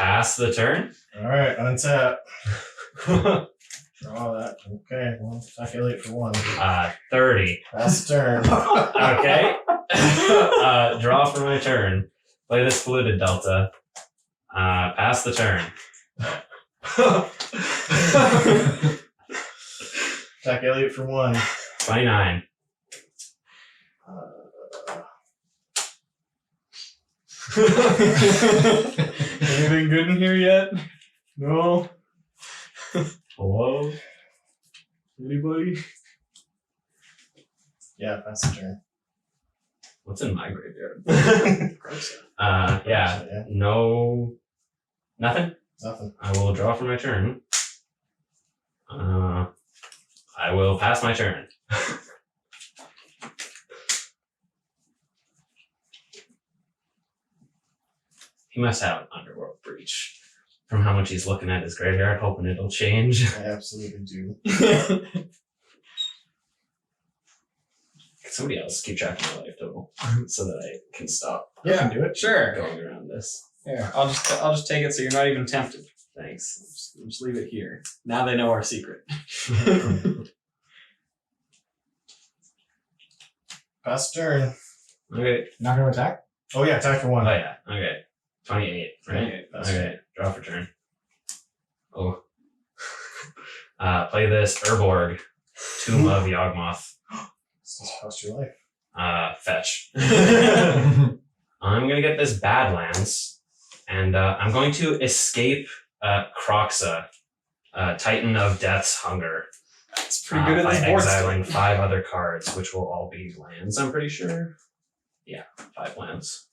pass the turn. All right, untap. Draw that. Okay, well, calculate for 1. 30. Pass the turn. Okay. Draw for my turn. Play this polluted delta. Pass the turn. Calculate for 1. 29. Anything good in here yet? No. Hello? Anybody? Yeah, pass the turn. What's in my graveyard? Kroxa. Yeah. Yeah. No. Nothing? Nothing. I will draw for my turn. I will pass my turn. He must have an underworld breach from how much he's looking at his graveyard, hoping it'll change. I absolutely do. Can somebody else keep track of my life total so that I can stop You can do it. Sure. going around this? Here, I'll just take it so you're not even tempted. Thanks. I'll just leave it here. Now they know our secret. Pass the turn. Okay. Not going to attack? Oh, yeah, attack for 1. Oh yeah. Okay. 28. Right. 28, pass the Okay. Draw for turn. Oh. Play this Urborg, Tomb of Yawgmoth. This just cost your life. Fetch. I'm gonna get this Badlands, and I'm going to escape Kroxa, Titan of Death's Hunger. It's pretty good at this by board exiling state. 5 other cards, which will all be lands, I'm pretty sure. Yeah, 5 lands.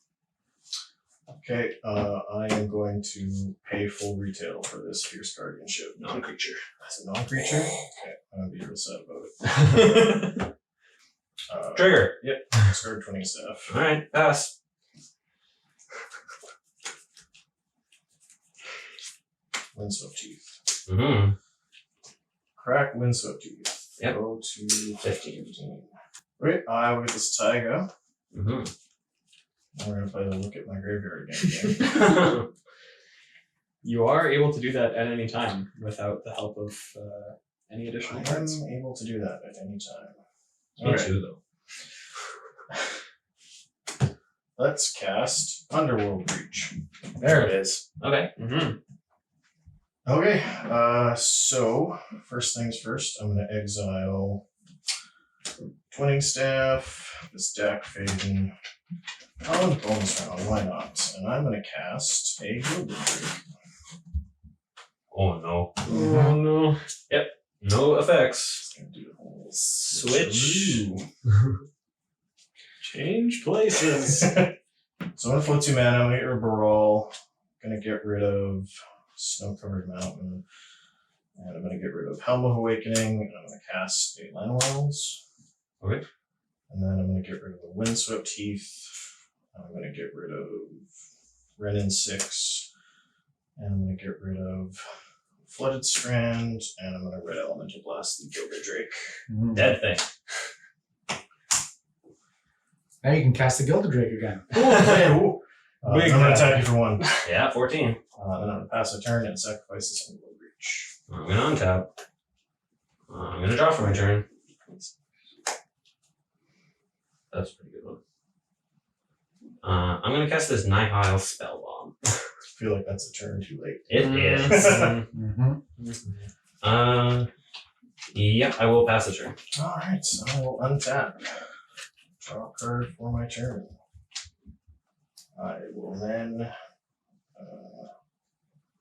Okay, I am going to pay full retail for this Fierce Guardianship. Non-creature. As a non-creature? Okay, I'm going to be real sad about it. Trigger. Yep, discard 20 staff. Alright, pass. Windswept Teeth. Mm-hmm. Crack Windswept Teeth. Yep. Go to 15. 15. Wait, I will get this Taiga. Mm-hmm. We're going to play the look at my graveyard again. You are able to do that at any time without the help of any additional I am cards. able to do that at any time. Me Okay, too, though. let's cast Underworld Breach. There it is. Okay. Mm-hmm. Okay, so first things first, I'm going to exile Twinning Staff, this deck fading. On bonus round, why not? And I'm going to cast a Gilded Drake. Oh no. Oh no. No effects. Gonna do the whole Switch. Change places. So I'm going to float 2 mana, I'm going to get rid of Baral, going to get rid of Snow Covered Mountain, and I'm going to get rid of Helm of Awakening, and I'm going to cast a Landwells. Okay. And then I'm going to get rid of the Windswept Heath. I'm going to get rid of Renin 6. And I'm going to get rid of Flooded Strand. And I'm going to Red Elemental Blast the Gilded Drake. Dead thing. Now you can cast the Gilded Drake again. I'm going to attack you for 1. Yeah, 14. Then I'm going to pass a turn and sacrifice this Underworld Breach. I'm gonna untap. I'm gonna draw for my turn. That's a pretty good one. I'm gonna cast this Nihil Spellbomb. I feel like that's a turn too late. It is. Mm-hmm. Yeah, I will pass the turn. Alright, so I will untap. Draw a card for my turn. I will then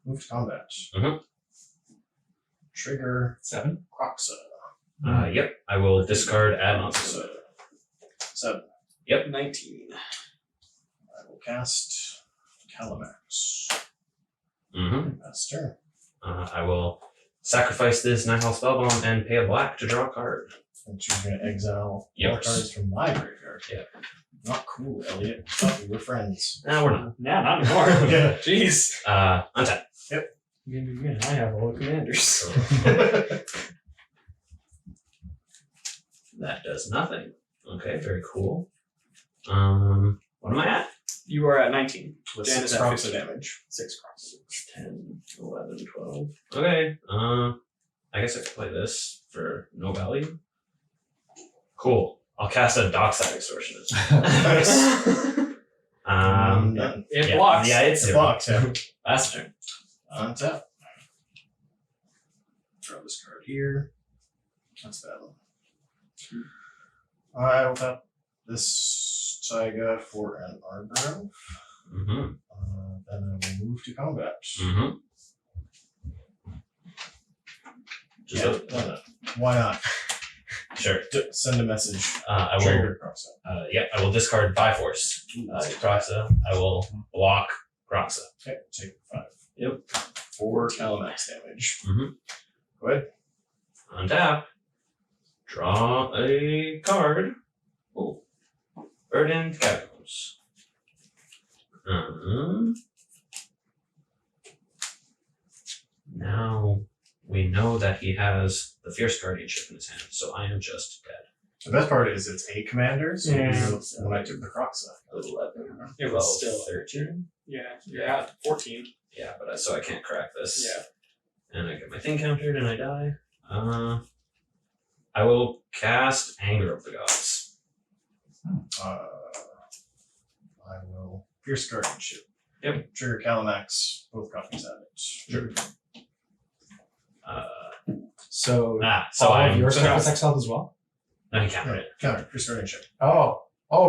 move to combat. Mhm. Trigger 7. Kroxa. Yep, I will discard add monster. So, 7. 19. I will cast Kalamax. Mm-hmm. That's turn. I will sacrifice this Nihil Spellbomb and pay a black to draw a card. And you're going to exile all Yep. cards from my graveyard. Yeah. Not cool, Elliot. I thought we were friends. No, we're not. Nah, not anymore. Yeah. Jeez. Untap. I have all the commanders. That does nothing. Okay, very cool. What am I at? You are at 19. With Jan 6 is at Kroxa 15. damage. 6 cross. 10, 11, 12. Okay. I guess I could play this for no value. Cool. I'll cast a Dockside Extortionist. Done. It blocks. Yeah, it's It blocks, yeah. Last turn. Untap. Draw this card here. That's that one. I will tap this Taiga for an Arbor. Mm-hmm. Then I will move to combat. Mm-hmm. Just Yeah, why not? sure. Send a message. I will. Trigger Kroxa. I will discard Bifrost. Kroxa. I will block Kroxa. Okay, take 5. Yep. 4 Kalamax damage. Mhm. Go ahead. Untap. Draw a card. Oh. Verdant Catacombs. Now we know that he has the Fierce Guardianship in his hand, so I am just dead. The best part is it's a commander, so Yeah. when I took the Kroxa. 11, It 12, was still 13. Yeah, you're at 14. Yeah, but so I can't crack this. Yeah. And I get my thing countered and I die. I will cast Anger of the Gods. I will Fierce Guardianship. Yep. Trigger Kalamax. Both copies have it. Sure. So So all I'm of your stuff is exiled as well? Let me counter Yeah, it. counter. Fierce Guardianship. Oh,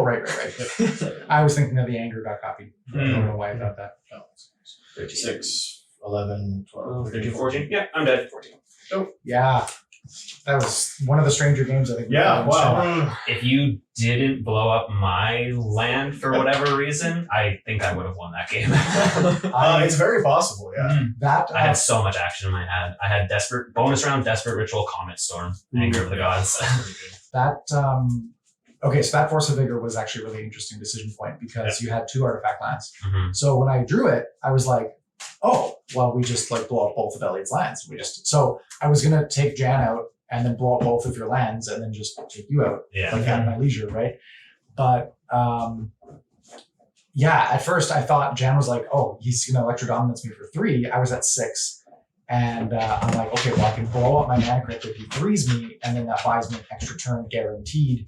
right. I was thinking that the anger got copied. I don't know why I thought that. Kalamax. 13, 6, 11, 12, 13, 14. Yeah, I'm dead. 14. Yeah, that was one of the stranger games I think. we Yeah, played. wow. If you didn't blow up my land for whatever reason, I think I would have won that game. It's very possible, yeah. That I had so much action in my hand. I had desperate bonus round, desperate ritual, comet storm, anger of the gods. that okay. So that Force of Vigor was actually a really interesting decision point because you had 2 artifact lands. Mhm. So when I drew it, I was like, oh, well, we just like blow up both of Elliot's lands. So I was gonna take Jan out and then blow up both of your lands and then just take you out Yeah. like at my leisure, right? But yeah, at first I thought Jan was like, oh, he's gonna Electro Dominance me for 3. I was at 6. And I'm like, okay, well, I can blow up my mana crypt if he 3s me, and then that buys me an extra turn guaranteed,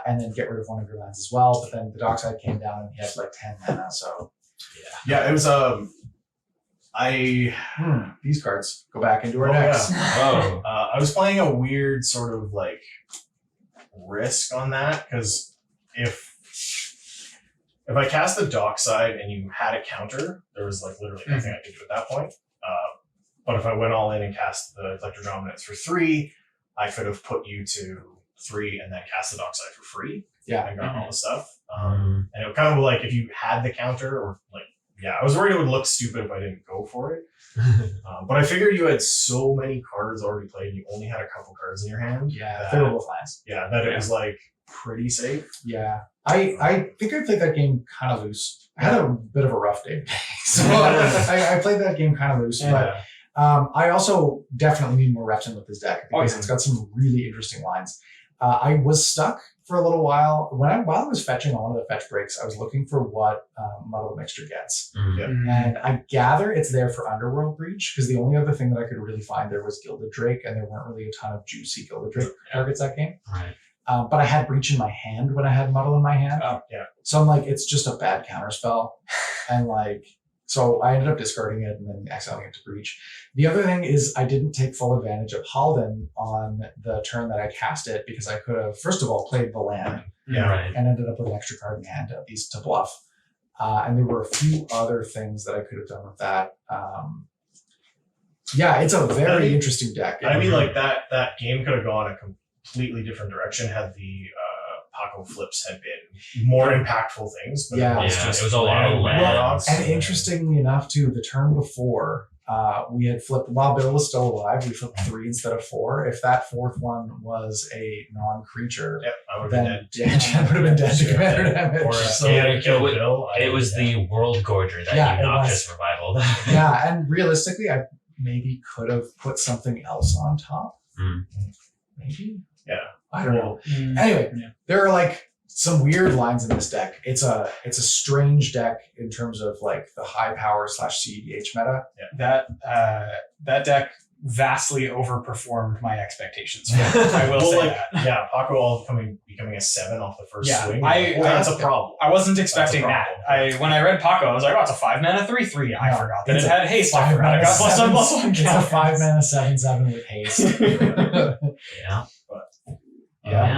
and then get rid of one of your lands as well. But then the Dockside came down and he had like 10 mana, so Yeah, it was these cards go back into our Oh, decks. Oh. I was playing a weird sort of like risk on that because if I cast the Dockside and you had a counter, there was like literally nothing I could do at that point. But if I went all in and cast the Electro Dominance for 3, I could have put you to 3 and then cast the Dockside for free. Yeah. And got all the stuff. And it would kind of like if you had the counter or like, yeah, I was worried it would look stupid if I didn't go for it. But I figured you had so many cards already played, you only had a couple cards in your hand. Yeah, they were both lands. Yeah, that it was like pretty safe. Yeah. I think I played that game kind of loose. I had a bit of a rough day. So I played that game kind of loose, but I also definitely need more reps in with this deck because it's got some really interesting lines. I was stuck for a little while. While I was fetching on one of the fetch breaks, I was looking for what Muddle Mixture gets. Yeah. And I gather it's there for Underworld Breach because the only other thing that I could really find there was Gilded Drake, and there weren't really a ton of juicy Gilded Drake targets that game. Right. But I had Breach in my hand when I had Muddle in my hand. Oh, yeah. So I'm like, it's just a bad counterspell. And like, so I ended up discarding it and then exiling it to Breach. The other thing is I didn't take full advantage of Halden on the turn that I cast it because I could have, first of all, played the land Yeah. Right. and ended up with an extra card in hand, at least to bluff. And there were a few other things that I could have done with that. Yeah, it's a very interesting deck. I mean, like that game could have gone a completely different direction had the Paco flips had been more impactful things. But Yeah. it was Yeah, just it was a lot of land. rocks. And interestingly enough, too, the turn before, we had flipped, while Bill was still alive, we flipped 3 instead of 4. If that 4th one was a non-creature, Yep, I would have been then dead. Jan would have been dead to commander damage. Or So, Yeah, killed it was- Bill. It was the World Gorger that Yeah, you it not was. just revivaled. yeah, and realistically, I maybe could have put something else on top. Mm. Maybe? Yeah. I don't know. Mm. Anyway, Yeah. there are like some weird lines in this deck. It's a strange deck in terms of like the high power / CEDH meta. That deck vastly overperformed my expectations. I will say that. Yeah, Paco all becoming a 7 off the first swing. That's a problem. I wasn't expecting that. problem. When I read Paco, I was like, oh, it's a 5-mana 3/3. I forgot that It's it had haste. I forgot it 5-mana got +1/+1 It's a counters. 5-mana 7/7 with haste. Yeah.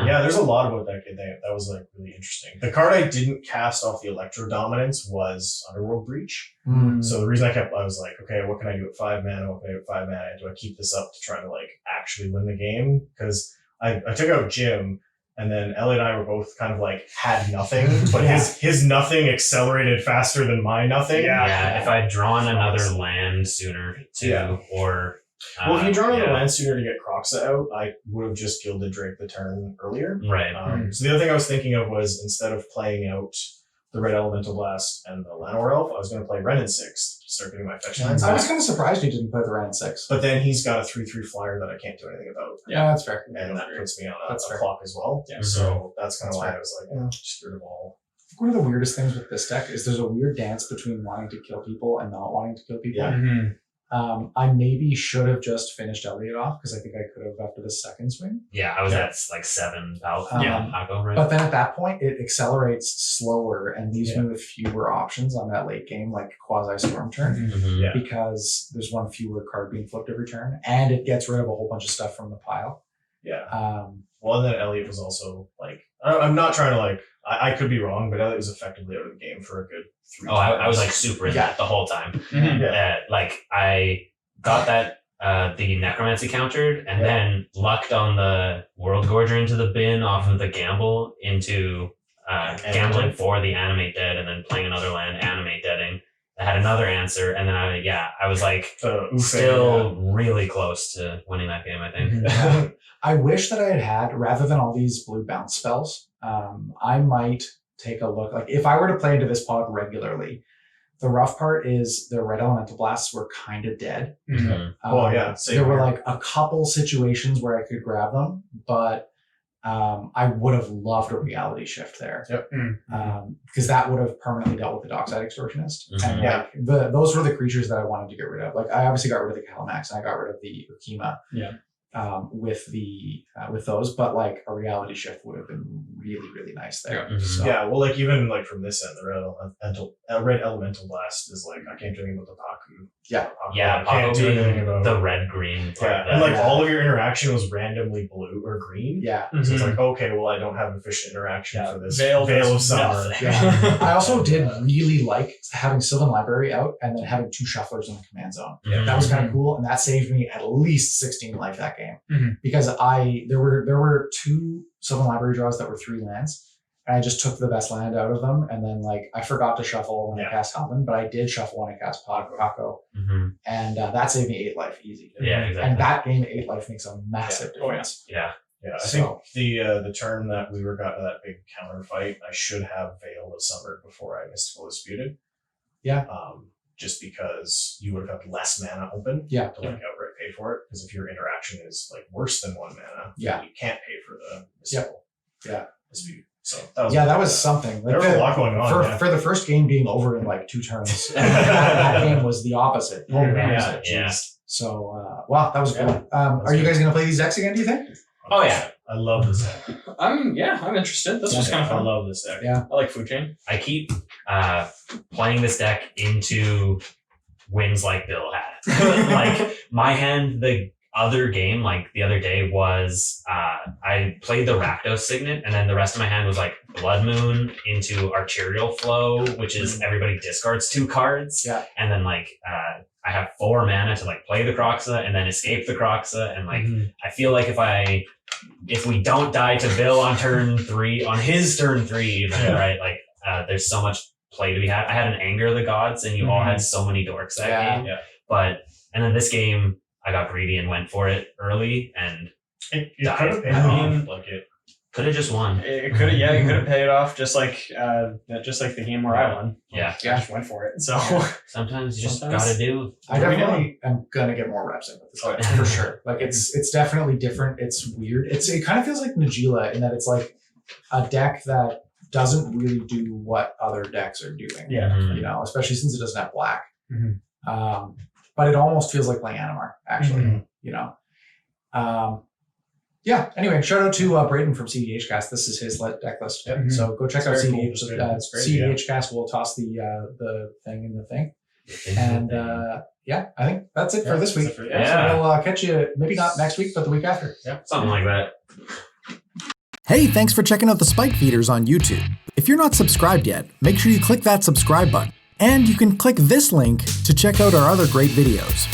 Yeah, there's a lot about that kid. That was like really interesting. The card I didn't cast off the Electro Dominance was Underworld Breach. So the reason I was like, okay, what can I do at 5 mana? What can I do at 5 mana? Do I keep this up to try to like actually win the game? Because I took out Jim, and then Ellie and I were both kind of like had nothing, but his nothing accelerated faster than my nothing. Yeah. If I'd drawn another land sooner too, or well, if you draw another land sooner to get Kroxa out, I would have just Gilded Drake the turn earlier. Right. So the other thing I was thinking of was instead of playing out the Red Elemental Blast and the Llanowar Elf, I was going to play Ren in 6 to start getting my fetch lands I was back. kind of surprised you didn't play the Ren 6. But then he's got a 3/3 flyer that I can't do anything about. Yeah, that's fair. And that puts me on That's a fair. clock as well. Yeah. So that's kind of That's why fair. I was like, just get rid of all. One of the weirdest things with this deck is there's a weird dance between wanting to kill people and not wanting to kill people. Yeah. Mhm. I maybe should have just finished Elliot off because I think I could have after the second swing. Yeah, I was at like 7 out. Yeah. Paco, right? But then at that point, it accelerates slower and leaves Yeah. me with fewer options on that late game, like quasi storm turn, Mhm. Yeah. because there's one fewer card being flipped every turn, and it gets rid of a whole bunch of stuff from the pile. Yeah. Well, and then Elliot was also like, I'm not trying to like, I could be wrong, but Elliot was effectively out of the game for a good 3 Oh, I was like super in that the whole time. Mhm. Like I got that the necromancy countered, and then lucked on the World Gorger into the bin off of the gamble into gambling for the Animate Dead, and then playing another land, Animate Deading. I had another answer, and then I was like still really close to winning that game, I think. I wish that I had rather than all these blue bounce spells, I might take a look. Like if I were to play into this pod regularly, the rough part is the red elemental blasts were kind of dead. Mhm. Well, yeah, same there were here. like a couple situations where I could grab them, but I would have loved a reality shift there. Yep. Because that would have permanently dealt with the Dockside Extortionist. Mhm. And Yeah. like those were the creatures that I wanted to get rid of. Like I obviously got rid of the Kalamax and I got rid of the Ukima. Yeah. With those, but like a reality shift would have been really, really nice there. Yeah. So, Yeah, well, like even like from this end, the red elemental blast is like I can't do anything about the Paku. Yeah. Yeah, I can't do anything about the red green part. Yeah, of and that. like all of your interaction was randomly blue or green. yeah. So it's like, okay, well, I don't have efficient interaction for this Veil Veil of does Summer. nothing. Yeah. I also did really like having Sylvan Library out and then having 2 shufflers in the command zone. Yeah. That was kind of cool, and that saved me at least 16 life that game Mhm. because there were 2 Sylvan Library draws that were 3 lands, and I just took the best land out of them, and then like I forgot to shuffle when I cast Helman, but I did shuffle when I cast Paco, Mhm. and that saved me 8 life easy. Yeah, exactly. And that game 8 life makes a massive Yeah. Oh, yeah. difference. Yeah. Yeah, I So- think the turn that we got to that big counter fight, I should have Veil of Summer before I Mystical Disputed. Yeah. Just because you would have had less mana open Yeah. to like outright pay for it. Because if your interaction is like worse than 1 mana, Yeah. you can't pay for the Mystical Yeah. Dispute. So that was something. There was a lot going on. For the first game being over in like 2 turns. that game was the opposite. Polar Yeah. opposite. Yeah. So wow, that was Yeah. cool. Are you guys gonna play these decks again? Do you think? Oh, yeah. I love this deck. I'm interested. This was kind of I fun. love this deck. Yeah. I like Food Chain. I keep playing this deck into wins like Bill had. Like my hand, the other game, like the other day was I played the Rakdos Signet, and then the rest of my hand was like Blood Moon into Arterial Flow, which is everybody discards 2 cards. Yeah. And then like I have 4 mana to like play the Kroxa and then escape the Kroxa, and like I feel like if we don't die to Bill on turn 3, on his turn 3 even, right? Like there's so much play to be had. I had an Anger of the Gods, and you all had so many dorks that game. Yeah. But and then this game I got greedy and went for it early, and It Died. could have paid I off. mean- Like it. could have just won. It could have, you could have paid it off just like the game where I won. Yeah. I just went for it. So Sometimes you just Sometimes. gotta do. I definitely am gonna get more reps in with this deck for sure. Like it's definitely different. It's weird. It kind of feels like Najila in that it's like a deck that doesn't really do what other decks are doing. Yeah. You know, especially since it doesn't have black. Mhm. But it almost feels like playing Animar, actually. Mhm. You know. Yeah. Anyway, shout out to Braden from CDH Cast. This is his deck list. Yep. So go check out It's very cool. CDH. It's good. It's great, CDH Cast. We'll toss the thing in the thing. And yeah, I think that's it for Yeah, this that's week. it for- yeah. So we'll catch you maybe not next week, but the week after. Something like that. Hey, thanks for checking out the Spike Feeders on YouTube. If you're not subscribed yet, make sure you click that subscribe button. And you can click this link to check out our other great videos.